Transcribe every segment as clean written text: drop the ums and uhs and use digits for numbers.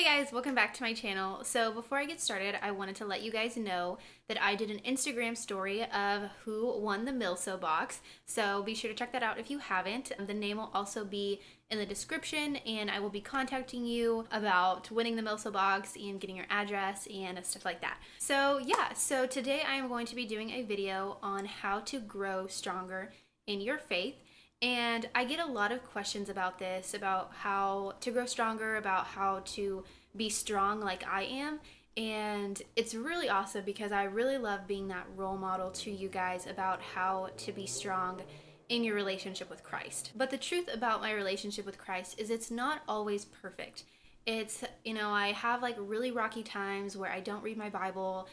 Hey guys, welcome back to my channel. So before I get started, I wanted to let you guys know that I did an Instagram story of who won the MILSO box. So be sure to check that out if you haven't. The name will also be in the description, and I will be contacting you about winning the MILSO box and getting your address and stuff like that. So yeah, so today I am going to be doing a video on how to grow stronger in your faith. And I get a lot of questions about this, about how to grow stronger, about how to be strong like I am. And it's really awesome because I really love being that role model to you guys about how to be strong in your relationship with Christ. But the truth about my relationship with Christ is it's not always perfect. It's, I have like really rocky times where I don't read my Bible.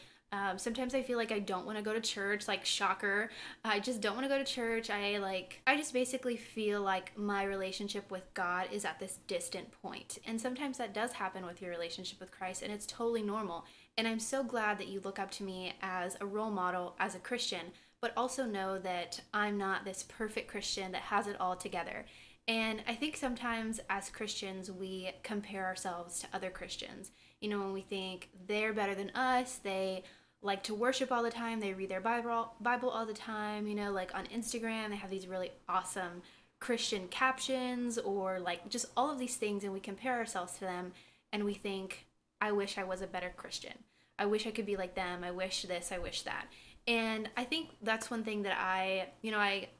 Sometimes I feel like I don't want to go to church, like shocker. I just don't want to go to church. I just basically feel like my relationship with God is at this distant point. And sometimes that does happen with your relationship with Christ, and it's totally normal. And I'm so glad that you look up to me as a role model, as a Christian, but also know that I'm not this perfect Christian that has it all together. And I think sometimes as Christians, we compare ourselves to other Christians. When we think they're better than us, they like to worship all the time, they read their Bible all the time, like on Instagram, they have these really awesome Christian captions or like just all of these things, and we compare ourselves to them and we think, I wish I was a better Christian. I wish I could be like them. I wish this, I wish that. And I think that's one thing that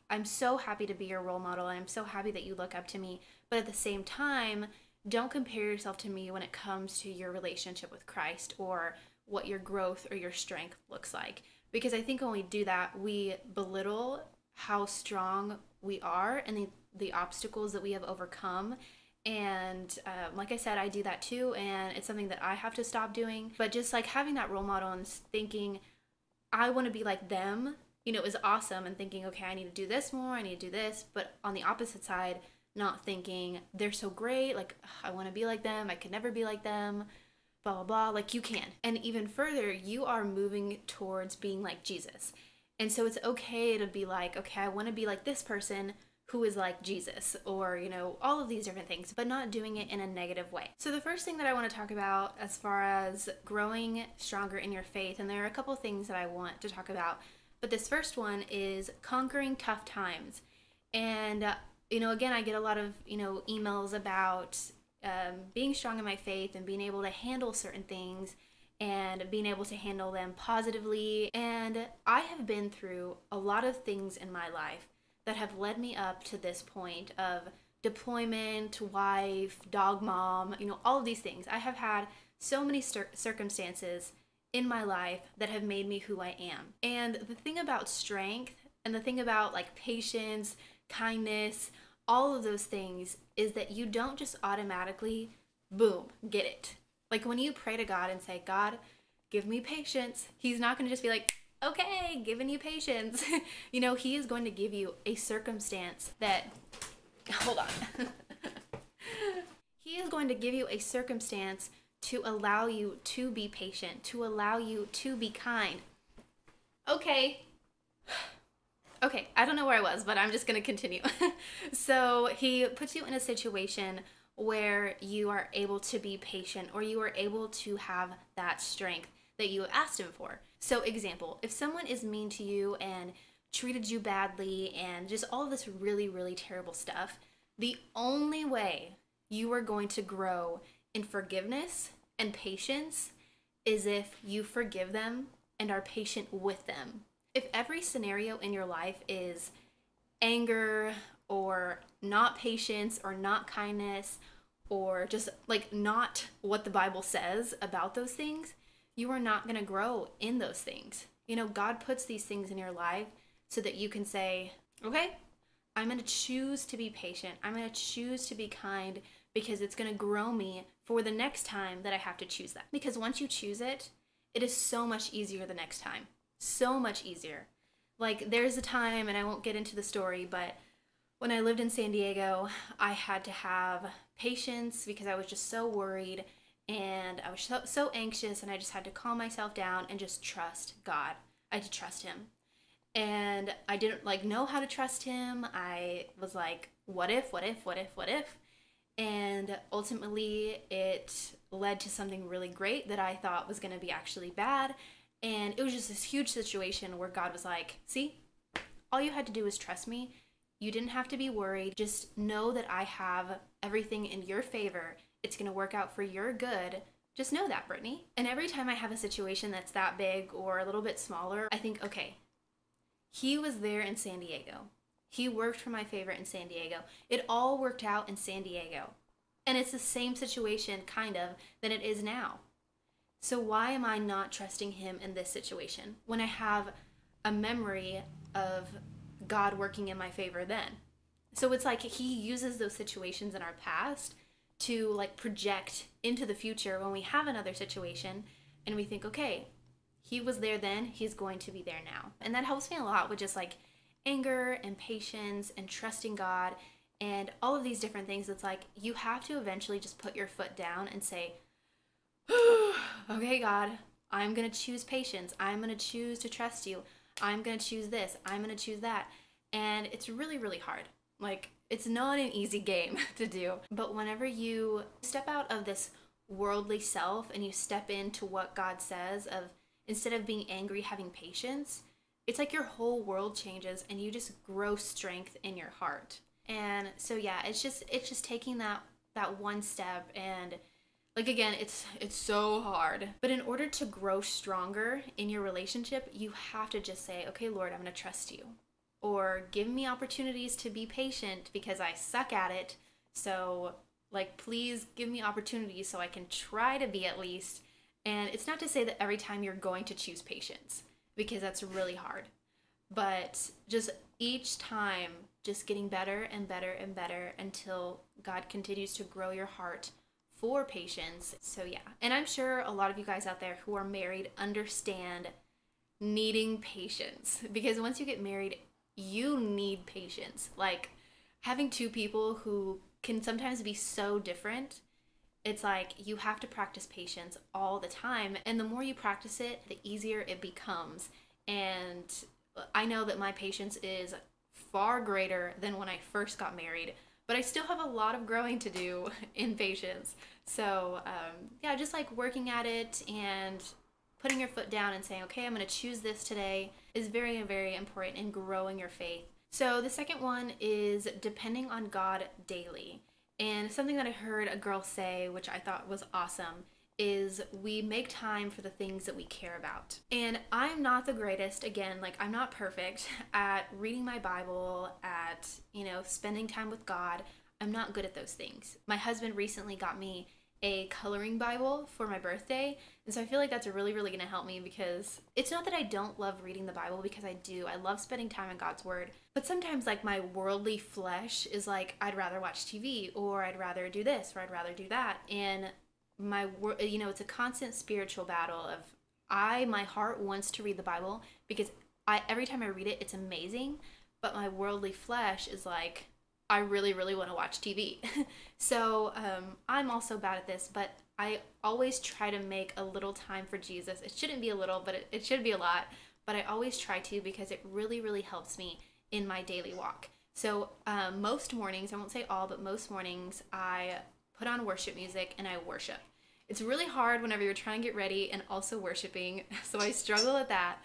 I'm so happy to be your role model, and I'm so happy that you look up to me. But at the same time, don't compare yourself to me when it comes to your relationship with Christ or what your growth or your strength looks like. Because I think when we do that, we belittle how strong we are and the obstacles that we have overcome. And like I said, I do that too, and it's something that I have to stop doing. But just like having that role model and thinking, I want to be like them, is awesome, and thinking, okay, I need to do this more, I need to do this. But on the opposite side, not thinking they're so great, like I want to be like them, I could never be like them, blah blah blah. Like you can. And even further, you are moving towards being like Jesus. And so it's okay to be like, okay, I want to be like this person who is like Jesus, or all of these different things, but not doing it in a negative way. So the first thing that I want to talk about as far as growing stronger in your faith, and there are a couple things that I want to talk about, but this first one is conquering tough times. And again, I get a lot of emails about being strong in my faith and being able to handle certain things and being able to handle them positively. And I have been through a lot of things in my life that have led me up to this point of deployment, wife, dog mom, all of these things. I have had so many circumstances in my life that have made me who I am. And the thing about strength and the thing about like patience, kindness, all of those things is that you don't just automatically, boom, get it. Like when you pray to God and say, God, give me patience, He's not going to just be like, okay, giving you patience. He is going to give you a circumstance that, hold on. He is going to give you a circumstance to allow you to be patient, to allow you to be kind. Okay, I don't know where I was, but I'm just going to continue. So he puts you in a situation where you are able to be patient, or you are able to have that strength that you asked him for. So example, if someone is mean to you and treated you badly and just all of this really, really terrible stuff, the only way you are going to grow in forgiveness and patience is if you forgive them and are patient with them. If every scenario in your life is anger or not patience or not kindness or just like not what the Bible says about those things, you are not going to grow in those things. God puts these things in your life so that you can say, okay, I'm going to choose to be patient. I'm going to choose to be kind because it's going to grow me for the next time that I have to choose that. Because once you choose it, it is so much easier the next time. So much easier. Like there's a time, and I won't get into the story, but when I lived in San Diego, I had to have patience because I was just so worried and I was so anxious, and I just had to calm myself down and just trust God. I had to trust Him. And I didn't know how to trust Him. I was like, what if? And ultimately it led to something really great that I thought was going to be actually bad. And it was just this huge situation where God was like, see, all you had to do was trust me. You didn't have to be worried. Just know that I have everything in your favor. It's going to work out for your good. Just know that, Brittany. And every time I have a situation that's that big or a little bit smaller, I think, okay, he was there in San Diego. He worked for my favor in San Diego. It all worked out in San Diego. And it's the same situation, kind of, than it is now. So why am I not trusting him in this situation when I have a memory of God working in my favor then? So it's like he uses those situations in our past to like project into the future when we have another situation and we think, okay, he was there then, he's going to be there now. And that helps me a lot with just like anger and patience and trusting God and all of these different things. It's like you have to eventually just put your foot down and say, okay, God, I'm going to choose patience. I'm going to choose to trust you. I'm going to choose this. I'm going to choose that. And it's really, really hard. Like, it's not an easy game to do. But whenever you step out of this worldly self and you step into what God says of instead of being angry, having patience, it's like your whole world changes and you just grow strength in your heart. And so yeah, it's just taking that one step. And like, again, it's so hard. But in order to grow stronger in your relationship, you have to just say, okay, Lord, I'm going to trust you. Or give me opportunities to be patient because I suck at it. So like, please give me opportunities so I can try to be at least. And it's not to say that every time you're going to choose patience, because that's really hard. But just each time, just getting better and better and better until God continues to grow your heart for patience. So yeah. And I'm sure a lot of you guys out there who are married understand needing patience. Because once you get married, you need patience. Like, having two people who can sometimes be so different, it's like you have to practice patience all the time. And the more you practice it, the easier it becomes. And I know that my patience is far greater than when I first got married, but I still have a lot of growing to do in patience. So yeah, just like working at it and putting your foot down and saying, okay, I'm going to choose this today is very, very important in growing your faith. So the second one is depending on God daily. And something that I heard a girl say, which I thought was awesome, is we make time for the things that we care about. And I'm not the greatest, again, like I'm not perfect at reading my Bible, at, spending time with God. I'm not good at those things. My husband recently got me a coloring Bible for my birthday. And so I feel like that's really, really going to help me, because it's not that I don't love reading the Bible, because I do. I love spending time in God's word. But sometimes like my worldly flesh is like, I'd rather watch TV, or I'd rather do this, or I'd rather do that. And it's a constant spiritual battle of my heart wants to read the Bible because every time I read it, it's amazing. But my worldly flesh is like, I really, really want to watch TV. So I'm also bad at this, but I always try to make a little time for Jesus. It shouldn't be a little, but it should be a lot. But I always try to, because it really, really helps me in my daily walk. So most mornings, I won't say all, but most mornings I put on worship music and I worship. It's really hard whenever you're trying to get ready and also worshiping. So I struggle at that.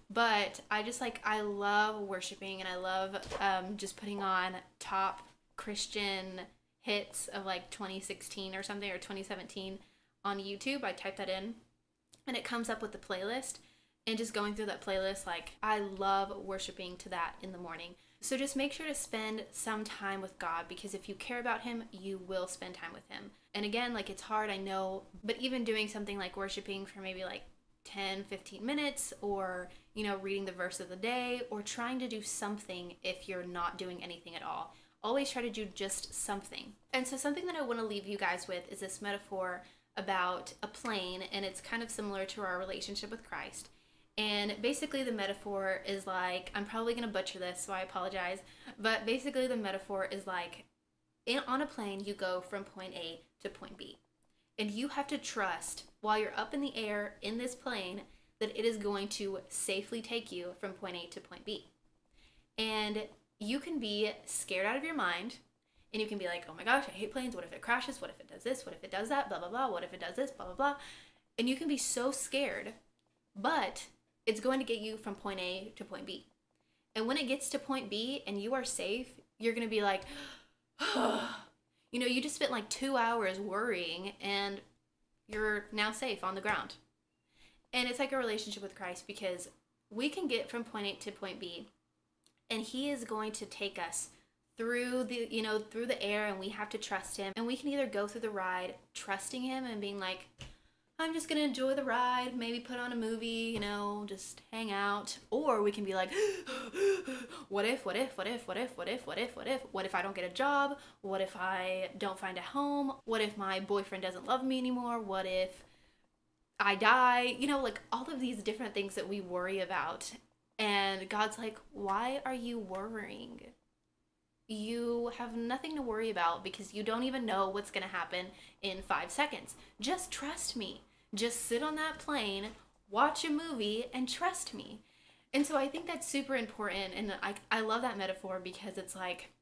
But I love worshiping, and I love just putting on top Christian hits of like 2016 or something, or 2017 on YouTube. I type that in and it comes up with the playlist, and just going through that playlist, like I love worshiping to that in the morning. So just make sure to spend some time with God, because if you care about him, you will spend time with him. And again, like it's hard, I know, but even doing something like worshiping for maybe like 10, 15 minutes, or, reading the verse of the day, or trying to do something if you're not doing anything at all. Always try to do just something. And so something that I want to leave you guys with is this metaphor about a plane, and it's kind of similar to our relationship with Christ. And basically the metaphor is like, I'm probably going to butcher this, so I apologize, but basically the metaphor is like, on a plane, you go from point A to point B. And you have to trust, while you're up in the air in this plane, that it is going to safely take you from point A to point B. And you can be scared out of your mind, And you can be like, oh my gosh, I hate planes. What if it crashes? What if it does this? What if it does that? Blah, blah, blah. What if it does this? Blah, blah, blah. And you can be so scared, but it's going to get you from point A to point B. And when it gets to point B and you are safe, you're going to be like, you know, you just spent like 2 hours worrying and you're now safe on the ground. And it's like a relationship with Christ, because we can get from point A to point B, and he is going to take us through the, you know, through the air, and we have to trust him. And we can either go through the ride trusting him and being like, I'm just going to enjoy the ride, maybe put on a movie, you know, just hang out. Or we can be like, what if I don't get a job? What if I don't find a home? What if my boyfriend doesn't love me anymore? What if I die? You know, like all of these different things that we worry about. And God's like, why are you worrying? You have nothing to worry about, because you don't even know what's going to happen in 5 seconds. Just trust me. Just sit on that plane, watch a movie, and trust me. And so I think that's super important. And I love that metaphor, because it's like,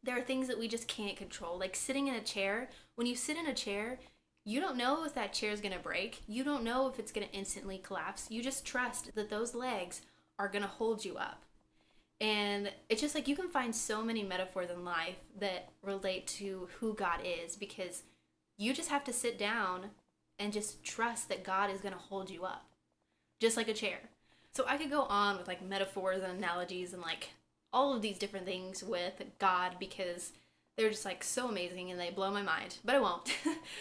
there are things that we just can't control. Like sitting in a chair. When you sit in a chair, you don't know if that chair is going to break. You don't know if it's going to instantly collapse. You just trust that those legs are going to hold you up. And it's just like, you can find so many metaphors in life that relate to who God is, because you just have to sit down and just trust that God is going to hold you up, just like a chair. So I could go on with like metaphors and analogies and like all of these different things with God, because they're just like so amazing and they blow my mind, but I won't.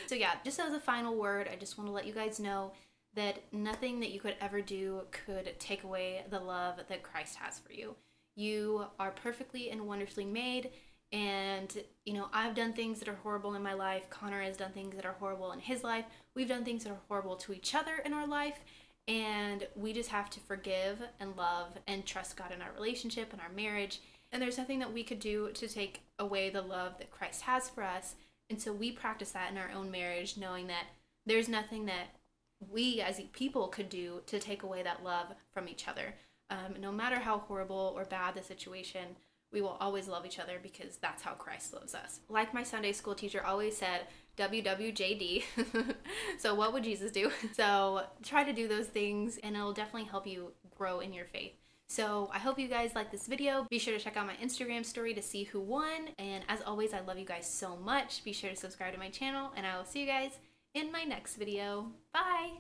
So yeah, just as a final word, I just want to let you guys know that nothing that you could ever do could take away the love that Christ has for you. You are perfectly and wonderfully made. And, you know, I've done things that are horrible in my life. Connor has done things that are horrible in his life. We've done things that are horrible to each other in our life. And we just have to forgive and love and trust God in our relationship and our marriage. And there's nothing that we could do to take away the love that Christ has for us. And so we practice that in our own marriage, knowing that there's nothing that we as people could do to take away that love from each other. No matter how horrible or bad the situation, we will always love each other, because that's how Christ loves us. Like my Sunday school teacher always said, WWJD. So what would Jesus do? So try to do those things, and it'll definitely help you grow in your faith. So I hope you guys like this video. Be sure to check out my Instagram story to see who won. And as always, I love you guys so much. Be sure to subscribe to my channel, and I will see you guys in my next video. Bye!